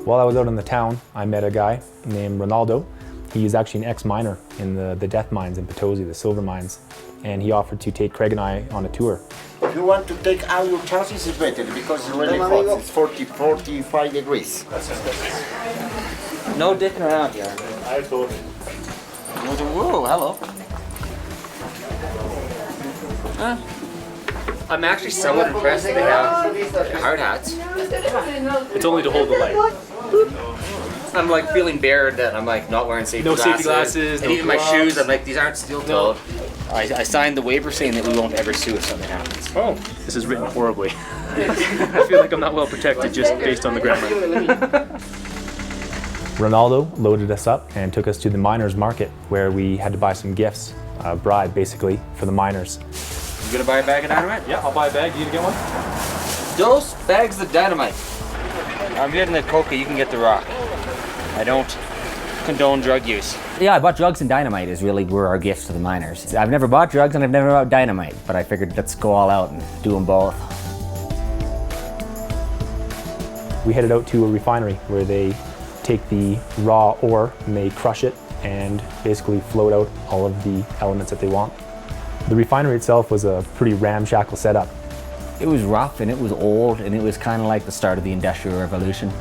While I was out in the town, I met a guy named Ronaldo. He's actually an ex-miner in the death mines in Potosi, the silver mines. And he offered to take Craig and I on a tour. If you want to take out your trousers, it's better because it's really hot. It's 45 degrees. No dicking around here. I told you. Whoa, hello. Huh? I'm actually somewhat impressed that they have hard hats. It's only to hold the light. I'm like feeling bare that I'm like not wearing safety glasses. No safety glasses, and no even gloves. my shoes, I'm like, these aren't steel-toed. I signed the waiver saying that we won't ever sue if something happens. Oh, this is written horribly. I feel like I'm not well protected just based on the grammar. Ronaldo loaded us up and took us to the miners' market where we had to buy some gifts, a bribe basically, for the miners. You gonna buy a bag of dynamite? Yeah, I'll buy a bag. You gonna get one? Those bags of dynamite. I'm getting the coca, you can get the rock. I don't condone drug use. Yeah, I bought drugs and dynamite is really were our gifts to the miners. I've never bought drugs and I've never bought dynamite, but I figured let's go all out and do them both. We headed out to a refinery where they take the raw ore and they crush it and basically float out all of the elements that they want. The refinery itself was a pretty ramshackle setup. It was rough and it was old and it was kind of like the start of the Industrial Revolution.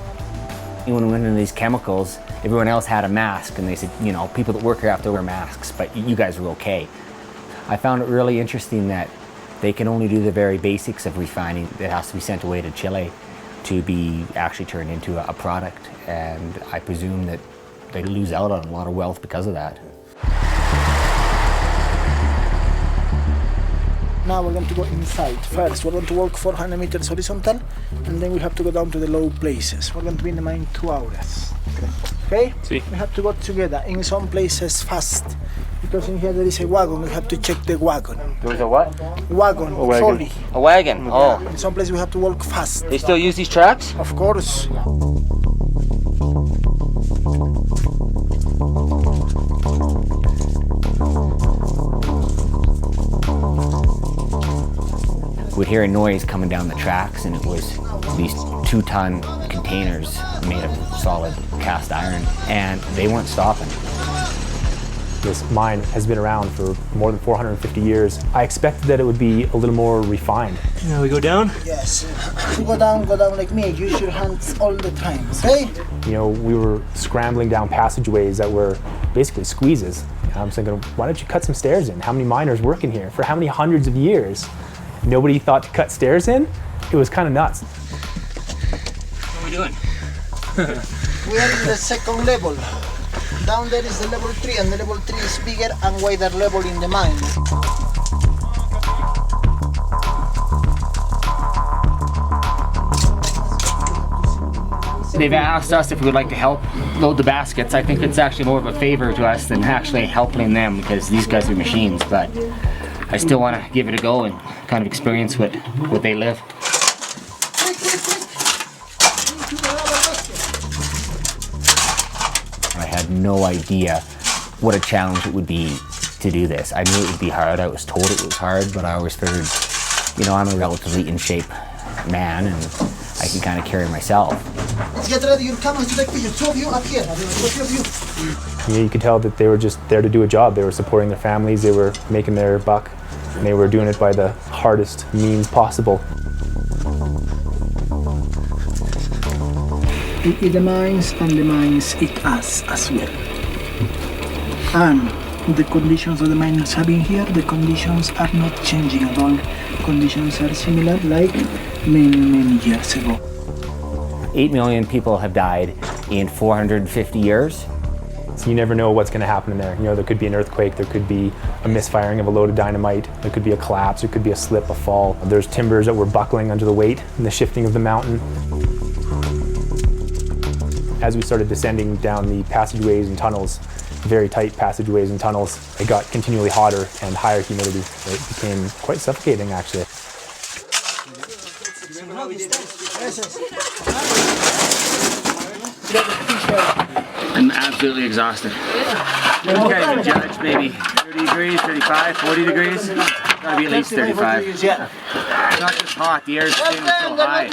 When we went into these chemicals, everyone else had a mask and they said, you know, people that work here have to wear masks, but you guys were okay. I found it really interesting that they can only do the very basics of refining. It has to be sent away to Chile to be actually turned into a product, and I presume that they lose out on a lot of wealth because of that. Now we're going to go inside. First, we're going to walk 400 meters horizontal, and then we have to go down to the low places. We're going to be in the mine 2 hours. Okay? See. We have to go together. In some places fast, because in here there is a wagon. We have to check the wagon. There's a what? Wagon. A wagon. Trolley. A wagon, oh. In some places we have to walk fast. They still use these tracks? Of course. We'd hear a noise coming down the tracks, and it was these 2-ton containers made of solid cast iron, and they weren't stopping. This mine has been around for more than 450 years. I expected that it would be a little more refined. Now we go down? Yes. Go down like me. Use your hands all the time. Okay? You know, we were scrambling down passageways that were basically squeezes. I'm thinking, why don't you cut some stairs in? How many miners work in here for how many hundreds of years? Nobody thought to cut stairs in? It was kind of nuts. What are we doing? We are in the second level. Down there is the level 3, and the level 3 is bigger and wider level in the mine. They've asked us if we would like to help load the baskets. I think it's actually more of a favor to us than actually helping them, because these guys are machines, but I still want to give it a go and kind of experience what they live. I had no idea what a challenge it would be to do this. I knew it would be hard. I was told it was hard, but I always figured, you know, I'm a relatively in shape man and I can kind of carry myself. Let's get ready. Your cameras to take pictures. 2 of you up here. 2 of you. You could tell that they were just there to do a job. They were supporting their families, they were making their buck, and they were doing it by the hardest means possible. We eat the mines, and the mines eat us as well. And the conditions of the miners having here, the conditions are not changing at all. Conditions are similar like many years ago. 8 million people have died in 450 years. So you never know what's going to happen in there. You know, there could be an earthquake, there could be a misfiring of a load of dynamite, there could be a collapse, there could be a slip, a fall. There's timbers that were buckling under the weight and the shifting of the mountain. As we started descending down the passageways and tunnels, very tight passageways and tunnels, it got continually hotter and higher humidity. It became quite suffocating, actually. I'm absolutely exhausted. You guys can judge maybe 30 degrees, 35, 40 degrees. Gotta be at least 35. It's not just hot, the air is so high.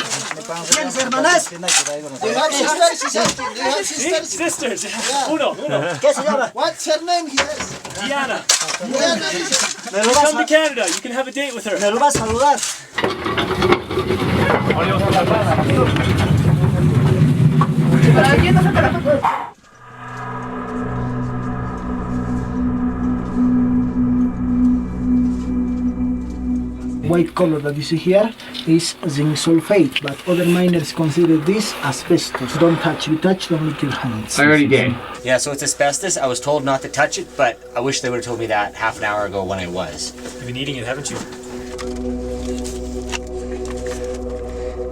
hermanas? Do you have sisters? Do you have sisters? Sisters. Yeah. Uno. ¿Qué se llama? What's her name? Yes. Diana. Diana. You come to Canada. You can have a date with her. Me lo vas a saludar. White color that you see here is zinc sulfate, but other miners consider this asbestos. Don't touch. You touch, don't lick your hands. I already did. Yeah, so it's asbestos. I was told not to touch it, but I wish they would have told me that half an hour ago when I was. You've been eating it, haven't you?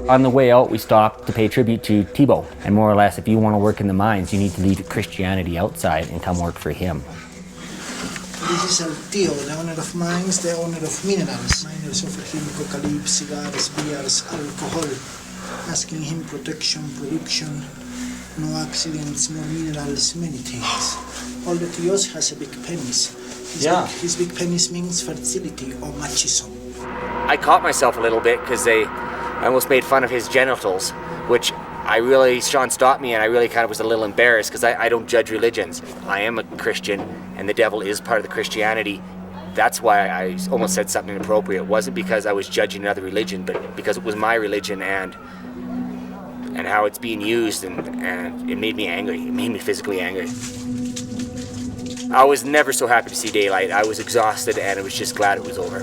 On the way out, we stopped to pay tribute to Thibault. And more or less, if you want to work in the mines, you need to leave Christianity outside and come work for him. This is El Tío, the owner of mines, the owner of minerals. Miners offer him coca-leaf, cigars, beers, alcohol, asking him protection, production, no accidents, more minerals, many things. All the Tíos has a big penis. His big penis means fertility or machismo. I caught myself a little bit because I almost made fun of his genitals, which Sean stopped me and I really kind of was a little embarrassed because I don't judge religions. I am a Christian and the devil is part of the Christianity. That's why I almost said something inappropriate. It wasn't because I was judging another religion, but because it was my religion and how it's being used and it made me angry. It made me physically angry. I was never so happy to see daylight. I was exhausted and I was just glad it was over.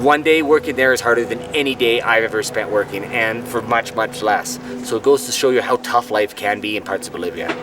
One day working there is harder than any day I've ever spent working, and for much, much less. So it goes to show you how tough life can be in parts of Bolivia.